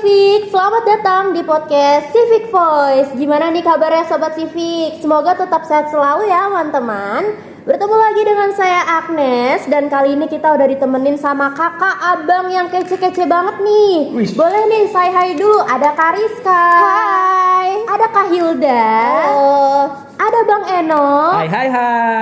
Civic, selamat datang di podcast Civic Voice. Gimana nih kabarnya Sobat Civic? Semoga tetap sehat selalu ya teman-teman. Bertemu lagi dengan saya Agnes. Dan kali ini kita udah ditemenin sama kakak abang yang kece-kece banget nih. Boleh nih say hi dulu. Ada Kak Rizka. Hai. Ada Kak Hilda. Halo. Ada Bang Eno. Hai.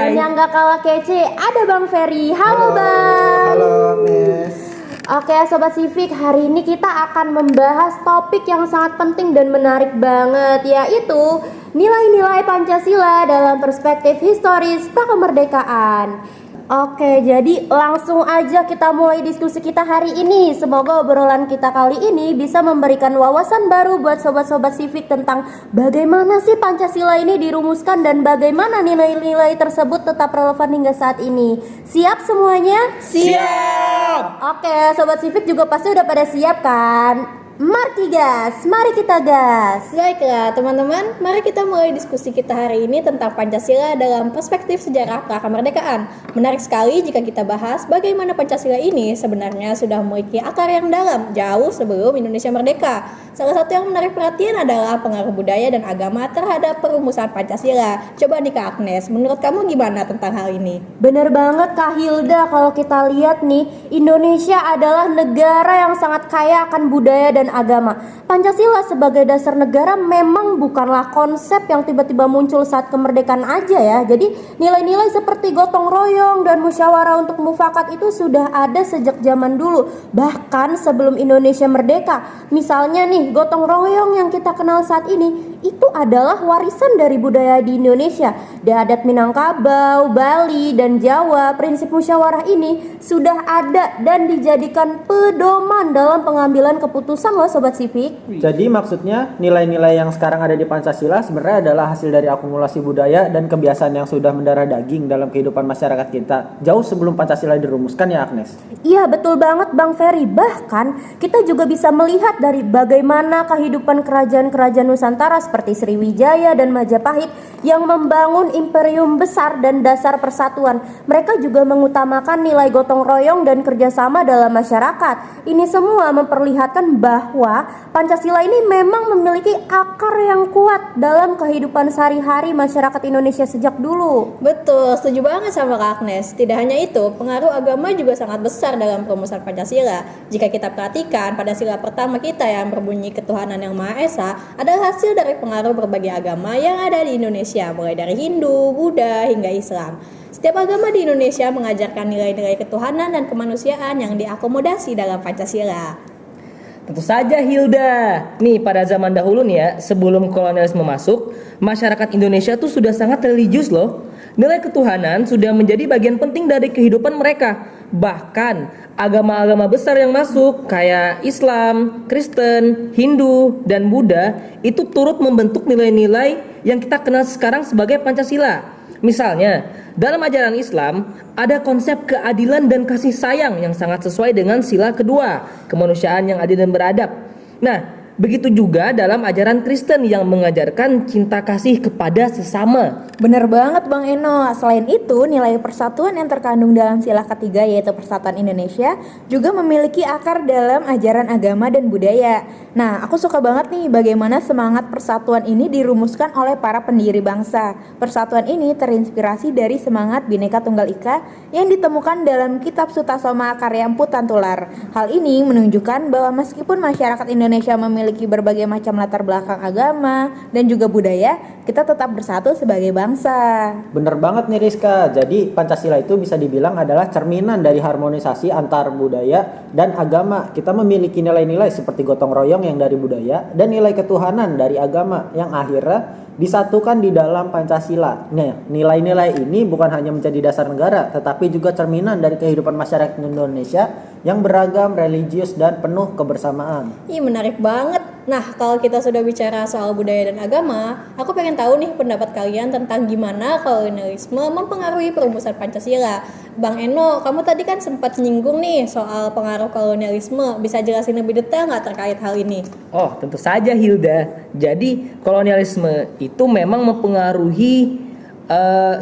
Dan yang gak kalah kece ada Bang Ferry. Halo Bang. Halo Agnes. Oke Sobat Civic, hari ini kita akan membahas topik yang sangat penting dan menarik banget, yaitu nilai-nilai Pancasila dalam perspektif historis prakemerdekaan. Oke, jadi langsung aja kita mulai diskusi kita hari ini. Semoga obrolan kita kali ini bisa memberikan wawasan baru buat sobat-sobat Civic tentang bagaimana sih Pancasila ini dirumuskan dan bagaimana nilai-nilai tersebut tetap relevan hingga saat ini. Siap semuanya? Siap. Oke, sobat Civic juga pasti udah pada siap kan? Mari gas, mari kita gas. Baiklah teman-teman, mari kita mulai diskusi kita hari ini tentang Pancasila dalam perspektif sejarah prakemerdekaan. Menarik sekali jika kita bahas bagaimana Pancasila ini sebenarnya sudah memiliki akar yang dalam jauh sebelum Indonesia merdeka. Salah satu yang menarik perhatian adalah pengaruh budaya dan agama terhadap perumusan Pancasila. Coba nih Kak Agnes, menurut kamu gimana tentang hal ini? Bener banget Kak Hilda, kalau kita lihat nih, Indonesia adalah negara yang sangat kaya akan budaya dan agama. Pancasila sebagai dasar negara memang bukanlah konsep yang tiba-tiba muncul saat kemerdekaan aja ya. Jadi nilai-nilai seperti gotong royong dan musyawarah untuk mufakat itu sudah ada sejak zaman dulu, bahkan sebelum Indonesia merdeka. Misalnya nih, gotong royong yang kita kenal saat ini itu adalah warisan dari budaya di Indonesia. Di adat Minangkabau, Bali, dan Jawa, prinsip musyawarah ini sudah ada dan dijadikan pedoman dalam pengambilan keputusan loh Sobat Civic. Jadi maksudnya nilai-nilai yang sekarang ada di Pancasila sebenarnya adalah hasil dari akumulasi budaya dan kebiasaan yang sudah mendarah daging dalam kehidupan masyarakat kita jauh sebelum Pancasila dirumuskan ya Agnes? Iya betul banget Bang Ferry. Bahkan kita juga bisa melihat dari bagaimana kehidupan kerajaan-kerajaan Nusantara seperti Sriwijaya dan Majapahit yang membangun imperium besar dan dasar persatuan. Mereka juga mengutamakan nilai gotong royong dan kerjasama dalam masyarakat. Ini semua memperlihatkan bahwa Pancasila ini memang memiliki akar yang kuat dalam kehidupan sehari-hari masyarakat Indonesia sejak dulu. Betul, setuju banget sama Kak Agnes. Tidak hanya itu, pengaruh agama juga sangat besar dalam perumusan Pancasila. Jika kita perhatikan pada sila pertama kita yang berbunyi ketuhanan yang Maha Esa adalah hasil dari pengaruh berbagai agama yang ada di Indonesia, mulai dari Hindu, Buddha, hingga Islam. Setiap agama di Indonesia mengajarkan nilai-nilai ketuhanan dan kemanusiaan yang diakomodasi dalam Pancasila. Tentu saja Hilda. Nih pada zaman dahulu nih ya, sebelum kolonialisme masuk, masyarakat Indonesia tuh sudah sangat religius loh. Nilai ketuhanan sudah menjadi bagian penting dari kehidupan mereka. Bahkan agama-agama besar yang masuk kayak Islam, Kristen, Hindu, dan Buddha itu turut membentuk nilai-nilai yang kita kenal sekarang sebagai Pancasila. Misalnya, dalam ajaran Islam ada konsep keadilan dan kasih sayang yang sangat sesuai dengan sila kedua, kemanusiaan yang adil dan beradab. Nah, begitu juga dalam ajaran Kristen yang mengajarkan cinta kasih kepada sesama. Bener banget Bang Eno. Selain itu, nilai persatuan yang terkandung dalam sila ketiga yaitu Persatuan Indonesia juga memiliki akar dalam ajaran agama dan budaya. Nah, aku suka banget nih bagaimana semangat persatuan ini dirumuskan oleh para pendiri bangsa. Persatuan ini terinspirasi dari semangat Bhinneka Tunggal Ika yang ditemukan dalam kitab Sutasoma karya Empu Tantular. Hal ini menunjukkan bahwa meskipun masyarakat Indonesia memiliki berbagai macam latar belakang agama dan juga budaya, kita tetap bersatu sebagai bangsa. Bener banget nih Rizka. Jadi Pancasila itu bisa dibilang adalah cerminan dari harmonisasi antar budaya dan agama. Kita memiliki nilai-nilai seperti gotong royong yang dari budaya dan nilai ketuhanan dari agama yang akhirnya disatukan di dalam Pancasila. Nah, nilai-nilai ini bukan hanya menjadi dasar negara, tetapi juga cerminan dari kehidupan masyarakat Indonesia yang beragam, religius, dan penuh kebersamaan. Ih, menarik banget. Nah, kalau kita sudah bicara soal budaya dan agama, aku pengen tahu nih pendapat kalian tentang gimana kolonialisme mempengaruhi perumusan Pancasila. Bang Eno, kamu tadi kan sempat nyinggung nih soal pengaruh kolonialisme. Bisa jelasin lebih detail nggak terkait hal ini? Oh, tentu saja Hilda. Jadi, kolonialisme itu memang mempengaruhi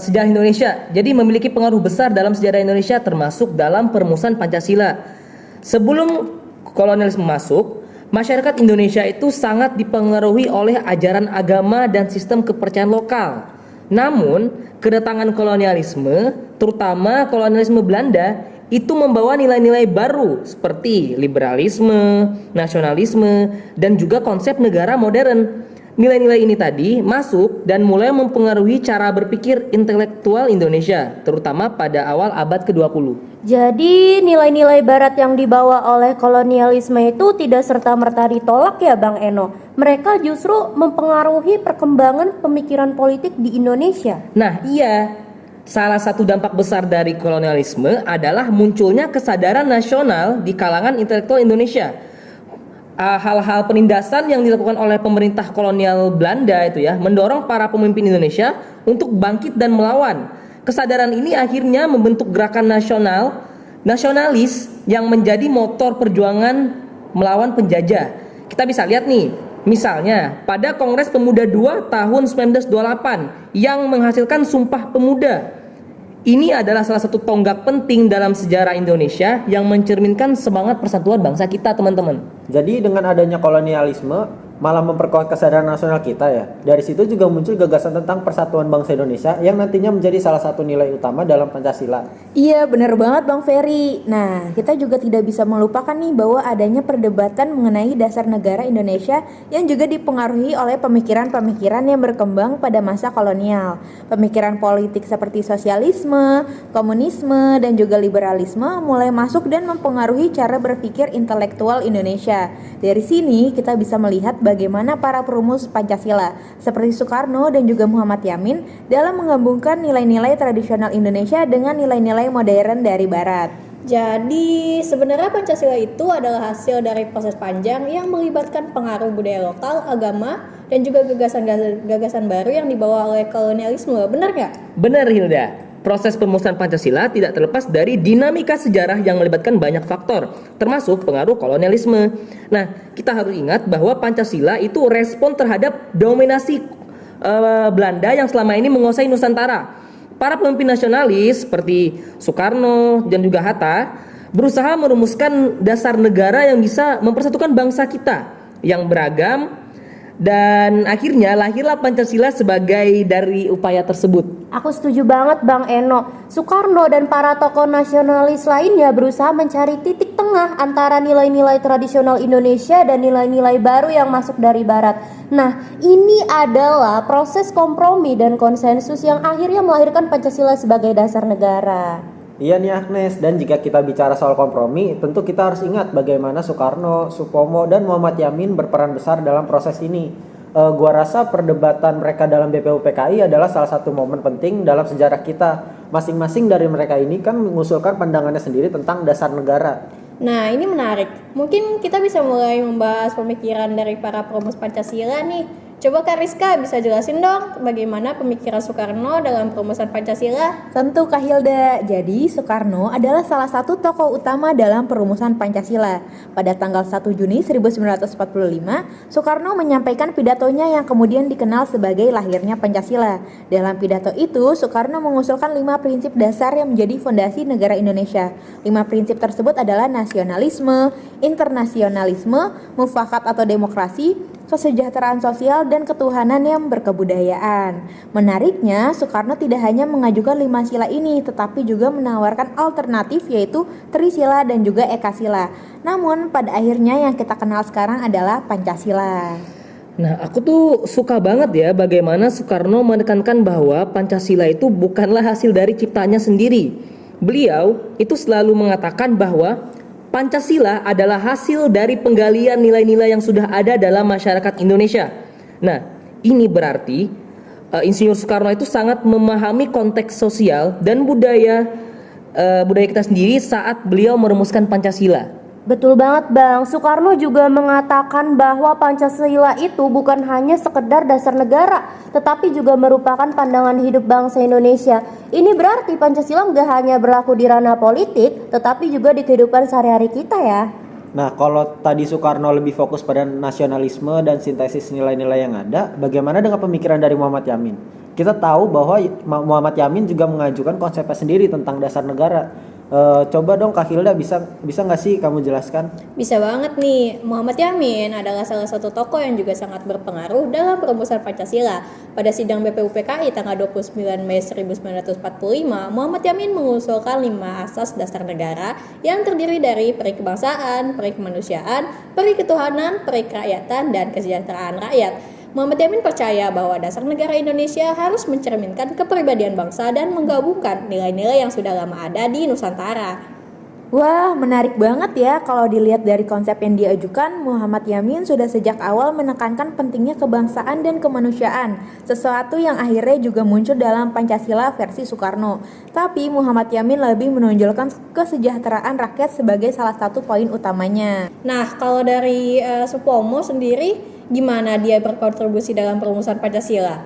sejarah Indonesia. Jadi memiliki pengaruh besar dalam sejarah Indonesia termasuk dalam perumusan Pancasila. Sebelum kolonialisme masuk, Masyarakat Indonesia itu sangat dipengaruhi oleh ajaran agama dan sistem kepercayaan lokal. Namun, kedatangan kolonialisme, terutama kolonialisme Belanda, itu membawa nilai-nilai baru seperti liberalisme, nasionalisme, dan juga konsep negara modern. Nilai-nilai ini tadi masuk dan mulai mempengaruhi cara berpikir intelektual Indonesia, terutama pada awal abad ke-20. Jadi nilai-nilai barat yang dibawa oleh kolonialisme itu tidak serta-merta ditolak ya Bang Eno. Mereka justru mempengaruhi perkembangan pemikiran politik di Indonesia. Nah, iya. Salah satu dampak besar dari kolonialisme adalah munculnya kesadaran nasional di kalangan intelektual Indonesia. Hal-hal penindasan yang dilakukan oleh pemerintah kolonial Belanda itu ya mendorong para pemimpin Indonesia untuk bangkit dan melawan. Kesadaran ini akhirnya membentuk gerakan nasionalis yang menjadi motor perjuangan melawan penjajah. Kita bisa lihat nih, misalnya pada Kongres Pemuda II tahun 1928 yang menghasilkan Sumpah Pemuda. Ini adalah salah satu tonggak penting dalam sejarah Indonesia yang mencerminkan semangat persatuan bangsa kita, teman-teman. Jadi dengan adanya kolonialisme malah memperkuat kesadaran nasional kita ya. Dari situ juga muncul gagasan tentang persatuan bangsa Indonesia yang nantinya menjadi salah satu nilai utama dalam Pancasila. Iya bener banget Bang Ferry. Nah kita juga tidak bisa melupakan nih bahwa adanya perdebatan mengenai dasar negara Indonesia yang juga dipengaruhi oleh pemikiran-pemikiran yang berkembang pada masa kolonial. Pemikiran politik seperti sosialisme, komunisme, dan juga liberalisme mulai masuk dan mempengaruhi cara berpikir intelektual Indonesia. Dari sini kita bisa melihat bagaimana para perumus Pancasila seperti Soekarno dan juga Muhammad Yamin dalam menggabungkan nilai-nilai tradisional Indonesia dengan nilai-nilai modern dari Barat. Jadi sebenarnya Pancasila itu adalah hasil dari proses panjang yang melibatkan pengaruh budaya lokal, agama, dan juga gagasan baru yang dibawa oleh kolonialisme. Benar nggak? Benar, Hilda. Proses perumusan Pancasila tidak terlepas dari dinamika sejarah yang melibatkan banyak faktor, termasuk pengaruh kolonialisme. Nah, kita harus ingat bahwa Pancasila itu respon terhadap dominasi Belanda yang selama ini menguasai Nusantara. Para pemimpin nasionalis seperti Soekarno dan juga Hatta berusaha merumuskan dasar negara yang bisa mempersatukan bangsa kita yang beragam, dan akhirnya lahirlah Pancasila sebagai dari upaya tersebut. Aku setuju banget Bang Eno. Soekarno dan para tokoh nasionalis lainnya berusaha mencari titik tengah antara nilai-nilai tradisional Indonesia dan nilai-nilai baru yang masuk dari Barat. Nah, ini adalah proses kompromi dan konsensus yang akhirnya melahirkan Pancasila sebagai dasar negara. Iya nih Agnes, dan jika kita bicara soal kompromi, tentu kita harus ingat bagaimana Soekarno, Supomo, dan Muhammad Yamin berperan besar dalam proses ini. Gua rasa perdebatan mereka dalam BPUPKI adalah salah satu momen penting dalam sejarah kita. Masing-masing dari mereka ini kan mengusulkan pandangannya sendiri tentang dasar negara. Nah ini menarik. Mungkin kita bisa mulai membahas pemikiran dari para perumus Pancasila nih. Coba Kak Rizka bisa jelasin dong bagaimana pemikiran Soekarno dalam perumusan Pancasila? Tentu Kak Hilda. Jadi Soekarno adalah salah satu tokoh utama dalam perumusan Pancasila. Pada tanggal 1 Juni 1945, Soekarno menyampaikan pidatonya yang kemudian dikenal sebagai lahirnya Pancasila. Dalam pidato itu, Soekarno mengusulkan 5 prinsip dasar yang menjadi fondasi negara Indonesia. 5 prinsip tersebut adalah nasionalisme, internasionalisme, mufakat atau demokrasi, kesejahteraan sosial, dan ketuhanan yang berkebudayaan. Menariknya, Soekarno tidak hanya mengajukan 5 sila ini, tetapi juga menawarkan alternatif yaitu Trisila dan juga Ekasila. Namun, pada akhirnya yang kita kenal sekarang adalah Pancasila. Nah, aku tuh suka banget ya bagaimana Soekarno menekankan bahwa Pancasila itu bukanlah hasil dari ciptaannya sendiri. Beliau itu selalu mengatakan bahwa Pancasila adalah hasil dari penggalian nilai-nilai yang sudah ada dalam masyarakat Indonesia. Nah, ini berarti Insinyur Soekarno itu sangat memahami konteks sosial dan budaya kita sendiri saat beliau merumuskan Pancasila. Betul banget Bang, Soekarno juga mengatakan bahwa Pancasila itu bukan hanya sekedar dasar negara, tetapi juga merupakan pandangan hidup bangsa Indonesia. Ini berarti Pancasila nggak hanya berlaku di ranah politik, tetapi juga di kehidupan sehari-hari kita ya. Nah, kalau tadi Soekarno lebih fokus pada nasionalisme dan sintesis nilai-nilai yang ada, bagaimana dengan pemikiran dari Muhammad Yamin? Kita tahu bahwa Muhammad Yamin juga mengajukan konsepnya sendiri tentang dasar negara. Coba dong Kak Hilda, bisa nggak sih kamu jelaskan? Bisa banget nih, Muhammad Yamin adalah salah satu tokoh yang juga sangat berpengaruh dalam perumusan Pancasila. Pada sidang BPUPKI tanggal 29 Mei 1945, Muhammad Yamin mengusulkan 5 asas dasar negara yang terdiri dari peri kebangsaan, peri kemanusiaan, peri ketuhanan, peri kerakyatan, dan kesejahteraan rakyat. Muhammad Yamin percaya bahwa dasar negara Indonesia harus mencerminkan kepribadian bangsa dan menggabungkan nilai-nilai yang sudah lama ada di Nusantara. Wah, menarik banget ya kalau dilihat dari konsep yang diajukan. Muhammad Yamin sudah sejak awal menekankan pentingnya kebangsaan dan kemanusiaan, sesuatu yang akhirnya juga muncul dalam Pancasila versi Soekarno. Tapi Muhammad Yamin lebih menonjolkan kesejahteraan rakyat sebagai salah satu poin utamanya. Nah, kalau dari Supomo sendiri, gimana dia berkontribusi dalam perumusan Pancasila?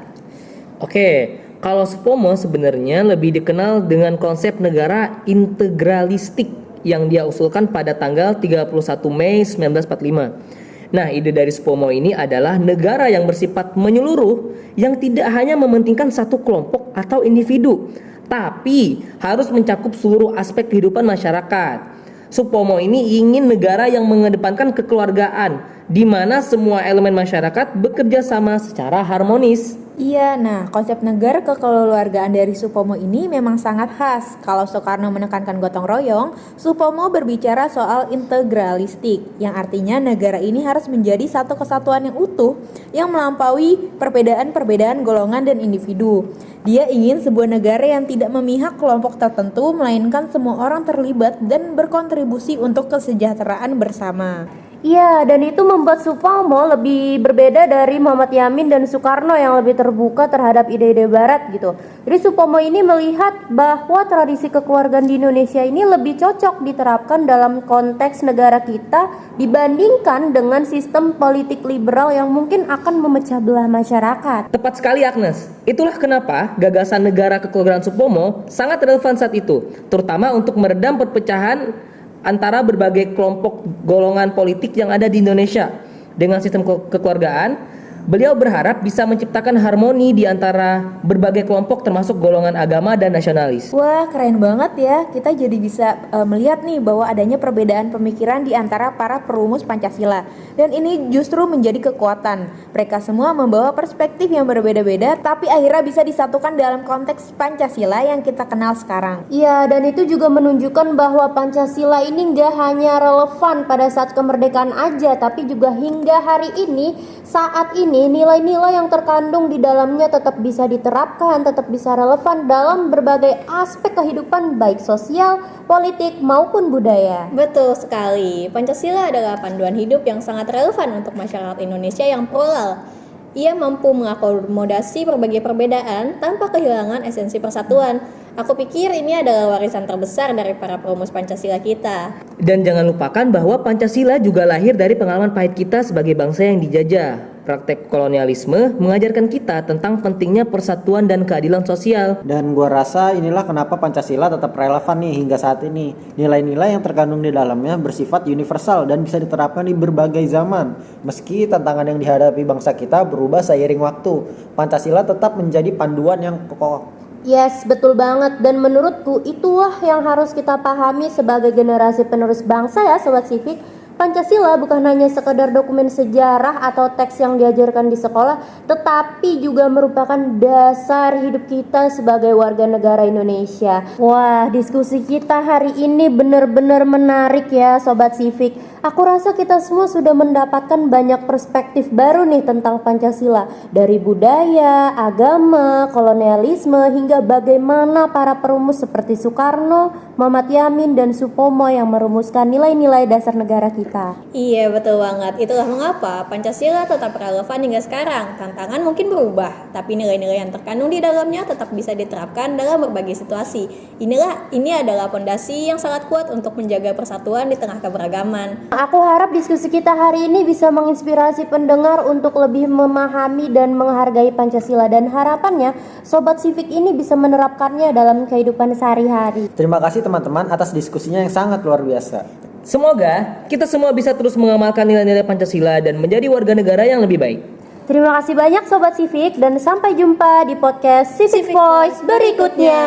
Oke, kalau Supomo sebenarnya lebih dikenal dengan konsep negara integralistik yang dia usulkan pada tanggal 31 Mei 1945. Nah, ide dari Supomo ini adalah negara yang bersifat menyeluruh, yang tidak hanya mementingkan satu kelompok atau individu, tapi harus mencakup seluruh aspek kehidupan masyarakat. Supomo ini ingin negara yang mengedepankan kekeluargaan, di mana semua elemen masyarakat bekerja sama secara harmonis. Iya, nah konsep negara kekeluargaan dari Supomo ini memang sangat khas. Kalau Soekarno menekankan gotong royong, Supomo berbicara soal integralistik, yang artinya negara ini harus menjadi satu kesatuan yang utuh, yang melampaui perbedaan-perbedaan golongan dan individu. Dia ingin sebuah negara yang tidak memihak kelompok tertentu, melainkan semua orang terlibat dan berkontribusi untuk kesejahteraan bersama. Iya, dan itu membuat Supomo lebih berbeda dari Muhammad Yamin dan Soekarno yang lebih terbuka terhadap ide-ide barat gitu. Jadi Supomo ini melihat bahwa tradisi kekeluargaan di Indonesia ini lebih cocok diterapkan dalam konteks negara kita dibandingkan dengan sistem politik liberal yang mungkin akan memecah belah masyarakat. Tepat sekali Agnes. Itulah kenapa gagasan negara kekeluargaan Supomo sangat relevan saat itu, terutama untuk meredam perpecahan antara berbagai kelompok golongan politik yang ada di Indonesia. Dengan sistem kekeluargaan, beliau berharap bisa menciptakan harmoni di antara berbagai kelompok termasuk golongan agama dan nasionalis. Wah, keren banget ya. Kita jadi bisa melihat nih bahwa adanya perbedaan pemikiran di antara para perumus Pancasila. Dan ini justru menjadi kekuatan. Mereka semua membawa perspektif yang berbeda-beda, tapi akhirnya bisa disatukan dalam konteks Pancasila yang kita kenal sekarang. Iya, dan itu juga menunjukkan bahwa Pancasila ini nggak hanya relevan pada saat kemerdekaan aja, tapi juga hingga hari ini, saat ini nilai-nilai yang terkandung di dalamnya tetap bisa diterapkan, tetap bisa relevan dalam berbagai aspek kehidupan baik sosial, politik maupun budaya. Betul sekali, Pancasila adalah panduan hidup yang sangat relevan untuk masyarakat Indonesia yang plural. Ia mampu mengakomodasi berbagai perbedaan tanpa kehilangan esensi persatuan. Aku pikir ini adalah warisan terbesar dari para perumus Pancasila kita. Dan jangan lupakan bahwa Pancasila juga lahir dari pengalaman pahit kita sebagai bangsa yang dijajah. Praktek kolonialisme mengajarkan kita tentang pentingnya persatuan dan keadilan sosial. Dan gua rasa inilah kenapa Pancasila tetap relevan nih hingga saat ini. Nilai-nilai yang terkandung di dalamnya bersifat universal dan bisa diterapkan di berbagai zaman. Meski tantangan yang dihadapi bangsa kita berubah seiring waktu, Pancasila tetap menjadi panduan yang kokoh. Yes, betul banget. Dan menurutku itulah yang harus kita pahami sebagai generasi penerus bangsa ya Sobat Civic. Pancasila bukan hanya sekedar dokumen sejarah atau teks yang diajarkan di sekolah, tetapi juga merupakan dasar hidup kita sebagai warga negara Indonesia. Wah, diskusi kita hari ini benar-benar menarik ya Sobat Civic. Aku rasa kita semua sudah mendapatkan banyak perspektif baru nih tentang Pancasila. Dari budaya, agama, kolonialisme, hingga bagaimana para perumus seperti Soekarno, Muhammad Yamin, dan Supomo yang merumuskan nilai-nilai dasar negara kita. Iya, betul banget. Itulah mengapa Pancasila tetap relevan hingga sekarang. Tantangan mungkin berubah, tapi nilai-nilai yang terkandung di dalamnya tetap bisa diterapkan dalam berbagai situasi. Ini adalah fondasi yang sangat kuat untuk menjaga persatuan di tengah keberagaman. Aku harap diskusi kita hari ini bisa menginspirasi pendengar untuk lebih memahami dan menghargai Pancasila, dan harapannya Sobat Civic ini bisa menerapkannya dalam kehidupan sehari-hari. Terima kasih teman-teman atas diskusinya yang sangat luar biasa. Semoga kita semua bisa terus mengamalkan nilai-nilai Pancasila dan menjadi warga negara yang lebih baik. Terima kasih banyak Sobat Civic, dan sampai jumpa di podcast Civic Voice berikutnya.